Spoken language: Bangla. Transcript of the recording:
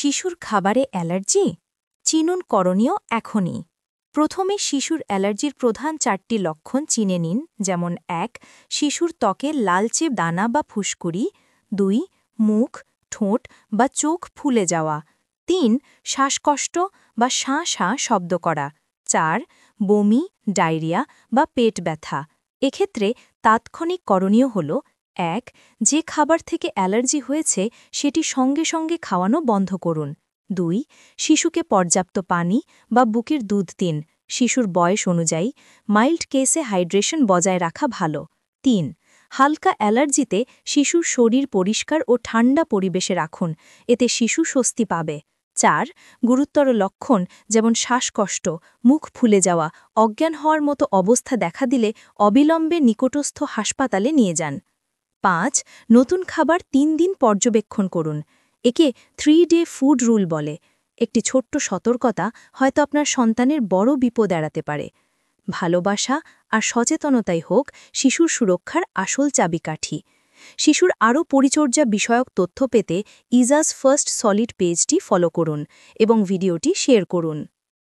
শিশুর খাবারে অ্যালার্জি? চিনুন করণীয় এখনই। প্রথমে শিশুর অ্যালার্জির প্রধান 4টি লক্ষণ চিনে নিন, যেমন ১ শিশুর ত্বকে লালচে দানা বা ফুসকুড়ি, ২ মুখ, ঠোঁট বা চোখ ফুলে যাওয়া, ৩ শ্বাসকষ্ট বা শাঁ শাঁ শব্দ করা, ৪ বমি, ডায়রিয়া বা পেট ব্যথা। এক্ষেত্রে তাৎক্ষণিক করণীয় হল ১ যে খাবার থেকে অ্যালার্জি হয়েছে সেটি সঙ্গে সঙ্গে খাওয়ানো বন্ধ করুন। ২ শিশুকে পর্যাপ্ত পানি বা বুকের দুধ দিন, শিশুর বয়স অনুযায়ী। মাইল্ড কেসে হাইড্রেশন বজায় রাখা ভালো। ৩ হালকা অ্যালার্জিতে শিশুর শরীর পরিষ্কার ও ঠান্ডা পরিবেশে রাখুন, এতে শিশু স্বস্তি পাবে। ৪ গুরুতর লক্ষণ যেমন শ্বাসকষ্ট, মুখ ফুলে যাওয়া, অজ্ঞান হওয়ার মতো অবস্থা দেখা দিলে অবিলম্বে নিকটস্থ হাসপাতালে নিয়ে যান। ৫ নতুন খাবার ৩ দিন পর্যবেক্ষণ করুন। একে 3-ডে ফুড রুল বলে। একটি ছোট্ট সতর্কতা হয়তো আপনার সন্তানের বড় বিপদ এড়াতে পারে। ভালোবাসা আর সচেতনতাই হোক শিশুর সুরক্ষার আসল চাবিকাঠি। শিশুর আরও পরিচর্যা বিষয়ক তথ্য পেতে ইজাজ ফার্স্ট সলিড পেজটি ফলো করুন এবং ভিডিওটি শেয়ার করুন।